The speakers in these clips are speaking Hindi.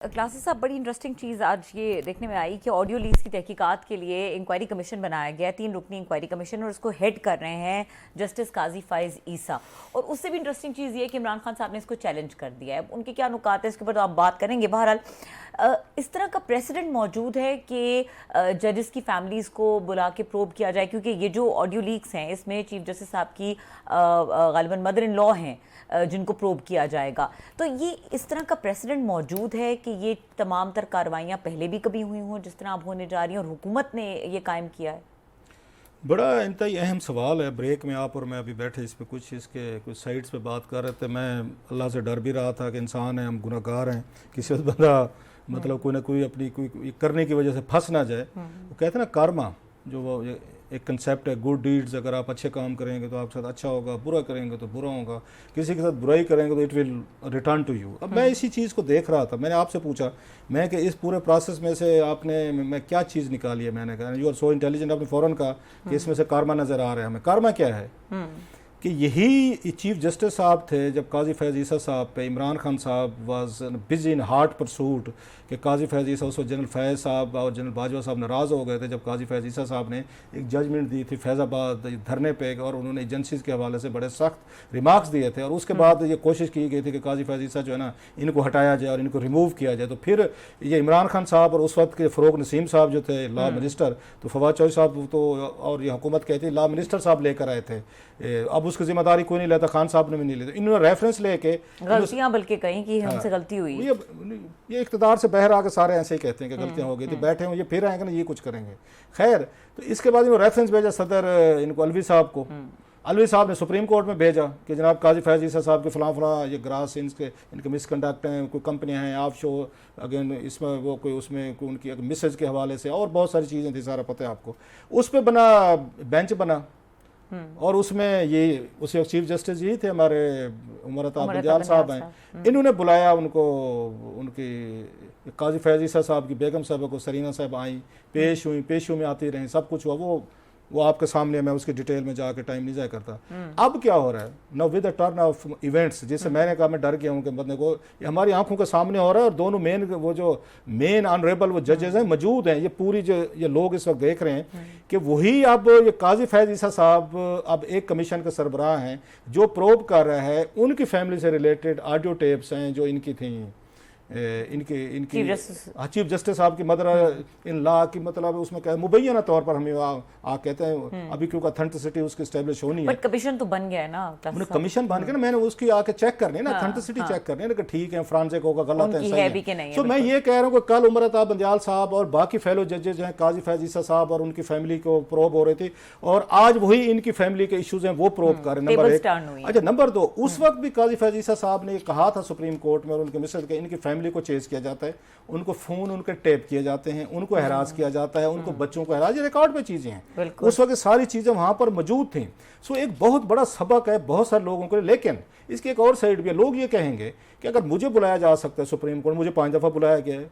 क्लासेस साहब, बड़ी इंटरेस्टिंग चीज़ आज ये देखने में आई कि ऑडियो लीक्स की तहकीकात के लिए इंक्वायरी कमीशन बनाया गया है, 3 रुकनी इंक्वायरी कमीशन, और उसको हेड कर रहे हैं जस्टिस काजी फ़ाइज़ ईसा। और उससे भी इंटरेस्टिंग चीज़ ये है कि इमरान खान साहब ने इसको चैलेंज कर दिया है। उनके क्या नुकात है इसके ऊपर तो आप बात करेंगे। बहरहाल इस तरह का प्रेसिडेंट मौजूद है कि जजेस की फैमिलीज़ को बुला के प्रोब किया जाए, क्योंकि ये जो ऑडियो लीक्स हैं इसमें चीफ जस्टिस साहब की गालिबन मदर इन लॉ हैं जिनको प्रोब किया जाएगा। तो ये इस तरह का प्रेसिडेंट मौजूद है कि ये तमाम तर कार्रवाइयाँ पहले भी कभी हुई हों जिस तरह अब होने जा रही हैं, और हुकूमत ने ये कायम किया है? बड़ा इंतहाई अहम सवाल है। ब्रेक में आप और मैं अभी बैठे इस पे कुछ इसके कुछ साइड्स पे बात कर रहे थे। मैं अल्लाह से डर भी रहा था कि इंसान है, हम गुनहगार हैं, किसी वक्त बंदा मतलब कोई ना कोई अपनी कोई करने की वजह से फंस ना जाए। वो कहते हैं ना कर्मा, जो वो एक कंसेप्ट है, गुड डीड्स, अगर आप अच्छे काम करेंगे तो आपके साथ अच्छा होगा, बुरा करेंगे तो बुरा होगा, किसी के साथ बुराई करेंगे तो it will return to you. अब मैं इसी चीज़ को देख रहा था, मैंने आपसे पूछा मैं कि इस पूरे प्रोसेस में से आपने मैं क्या चीज़ निकाली है। मैंने कहा यू आर सो इंटेलिजेंट, आपने फ़ौरन कहा कि इसमें से कर्मा नज़र आ रहा है हमें। कर्मा क्या है कि यही चीफ जस्टिस साहब थे जब काजी फैज़ ईसा साहब पे इमरान खान साहब was busy in heart pursuit कि काजी फैज़ ईसा, उस वक्त जनरल फैज़ साहब और जनरल बाजवा साहब नाराज़ हो गए थे जब काजी फैज़ ईसा साहब ने एक जजमेंट दी थी फैज़ाबाद धरने पे, और उन्होंने एजेंसीज़ के हवाले से बड़े सख्त रिमार्क्स दिए थे। और उसके बाद ये कोशिश की गई थी कि काजी फैज़ ईसा जो है ना इनको हटाया जाए और इनको रिमूव किया जाए। तो फिर ये इमरान खान साहब और उस वक्त के फ़रोग नसीम साहब जो थे लॉ मिनिस्टर, तो फवाद चौधरी साहब तो और ये हुकूमत कहती है लॉ मिनिस्टर साहब लेकर आए थे। अब उसकी जिम्मेदारी कोई नहीं लेता, खान साहब ने भी नहीं लेता। इन्होंने रेफरेंस लेके गलतियां बल्कि कहीं कि हमसे गलती हुई। ये इख्तिदार से बहर आके सारे ऐसे ही कहते हैं कि गलतियां हो गई थी, बैठे हों ये फिर आएंगे ना ये कुछ करेंगे। खैर, तो इसके बाद इन्होंने रेफरेंस भेजा सदर इनको अलवी साहब को। अलवी साहब ने सुप्रीम कोर्ट में भेजा कि जनाब काजी फैज़ ईसा साहब के फलां ये ग्रास इनके मिसकंडक्ट हैं, कोई कंपनियां हैं ऑफ शोर, अगेन इसमें वो कोई उसमें कोई उनकी मिसेज के हवाले से और बहुत सारी चीज़ें थी, सारा पता है आपको। उस पर बना बेंच बना, और उसमें ये उस वक्त चीफ जस्टिस यही थे हमारे उमर अता बंजाल साहब हैं। इन्होंने बुलाया उनको, उनकी काजी फैज़ ईसा साहब की बेगम साहबा को, सरीना साहब आई, पेश हुई, पेशों में आती रहीं, सब कुछ हुआ। वो आपके सामने, मैं उसकी डिटेल में जाके टाइम नहीं जाया करता। अब क्या हो रहा है ना with the turn off events, जिससे मैंने कहा मैं डर गया हूँ कि मतलब को ये हमारी आंखों के सामने हो रहा है, और दोनों मेन ऑनरेबल वो जजेस हैं मौजूद हैं। ये पूरी जो ये लोग इस वक्त देख रहे हैं कि वही अब ये काजी फैज़ ईसा साहब अब एक कमीशन के सरबराह हैं जो प्रोब कर रहा है। उनकी फैमिली से रिलेटेड ऑडियो टेप्स हैं जो इनकी थी, इनकी चीफ जस्टिस साहब की मदर इन लॉ की, मतलब उसमें क्या मुबैना तौर पर हमें कहते हैं अभी क्योंकि अथेंटिसिटी उसकी स्टैब्लिश होनी है। कमीशन तो बन गया है ना, कमीशन बन गया ना, मैंने उसकी आके चेक करनी ना, अथेंटिसिटी चेक करनी है कि ठीक है फ्रांसिक होगा, गलत है, सही है। तो मैं ये कह रहा हूँ कि कल उमर अता बंजाल साहब और बाकी फेलो जजेज हैं, काजी फैज़ ईसा साहब और उनकी फैमिली को प्रोब हो रही थी, और आज वही इनकी फैमिली के इश्यूज हैं वो प्रोब कर रहे हैं। नंबर 1। अच्छा, नंबर 2, उस वक्त भी काजी फैज़ ईसा साहब ने कहा था सुप्रीम कोर्ट में और उनके मिस्टर के इनकी फैमिली को चेज किया जाता है, उनको फोन उनके टेप किए जाते हैं, उनको हरास किया जाता है, उनको बच्चों को हरास, ये रिकॉर्ड पे चीजें हैं। उस वक्त सारी चीजें वहां पर मौजूद थी। सो एक बहुत बड़ा सबक है बहुत सारे लोगों को। लेकिन इसकी एक और साइड भी है, लोग ये कहेंगे कि अगर मुझे बुलाया जा सकता है सुप्रीम कोर्ट, मुझे 5 दफा बुलाया गया है,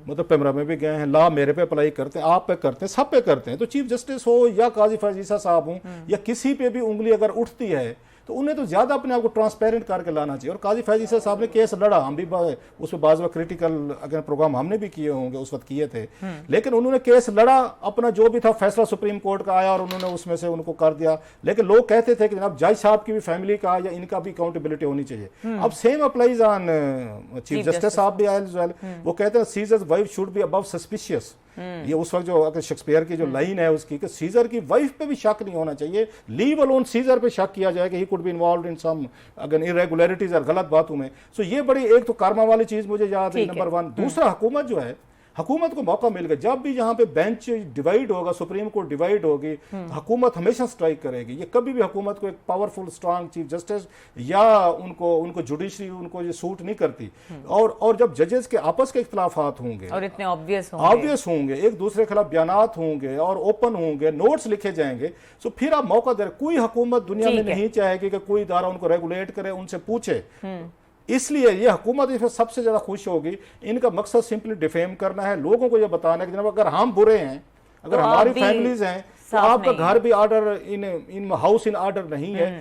मतलब पैमरा में भी गए हैं, लॉ मेरे पे अप्लाई करते हैं, आप पे करते हैं, सब पे करते हैं। तो चीफ जस्टिस हो या काजी फैज़ ईसा साहब हो या किसी पे भी उंगली अगर उठती है तो उन्हें तो ज्यादा अपने आप को ट्रांसपेरेंट करके लाना चाहिए। और काजी फैज़ ईसा साहब ने केस लड़ा, हम भी उस पर बाज़ क्रिटिकल अगर प्रोग्राम हमने भी किए होंगे, उस वक्त किए थे, लेकिन उन्होंने केस लड़ा, अपना जो भी था फैसला सुप्रीम कोर्ट का आया और उन्होंने उसमें से उनको कर दिया। लेकिन लोग कहते थे कि जनाब जज साहब की भी फैमिली का या इनका भी अकाउंटेबिलिटी होनी चाहिए। अब same applies on chief justice साहब भी आए, वो कहते हैं seizures wife should be above suspicious. ये उस वक्त जो अगर शेक्सपियर की जो लाइन है उसकी कि सीजर की वाइफ पे भी शक नहीं होना चाहिए, लीव अलोन सीजर पे शक किया जाए कि ही could be involved in some अगर इरेगुलरिटीज और गलत बातों में। सो ये बड़ी एक तो कर्मा वाली चीज मुझे याद है, नंबर 1। दूसरा, हुकूमत जो है, हुकूमत को मौका मिल गया, जब भी यहाँ पे बेंच डिवाइड होगा, सुप्रीम कोर्ट डिवाइड होगी, हुकूमत हमेशा स्ट्राइक करेगी। ये कभी भी हुकूमत को एक पावरफुल स्ट्रांग चीफ जस्टिस या उनको जुडिशरी उनको ये सूट नहीं करती। और जब जजेस के आपस के इख्तिलाफात होंगे और इतने ऑब्वियस होंगे, एक दूसरे के खिलाफ बयानात होंगे और ओपन होंगे, नोट्स लिखे जाएंगे, तो फिर आप मौका दे। कोई हुकूमत दुनिया में नहीं चाहेगी कि कोई इदारा उनको रेगुलेट करे, उनसे पूछे। इसलिए ये हुकूमत इसमें सबसे ज्यादा खुश होगी। इनका मकसद सिंपली डिफेम करना है, लोगों को ये बताना है कि जनाब अगर हम बुरे हैं, अगर हमारी फैमिलीज हैं, तो आपका घर भी order in house in order नहीं है,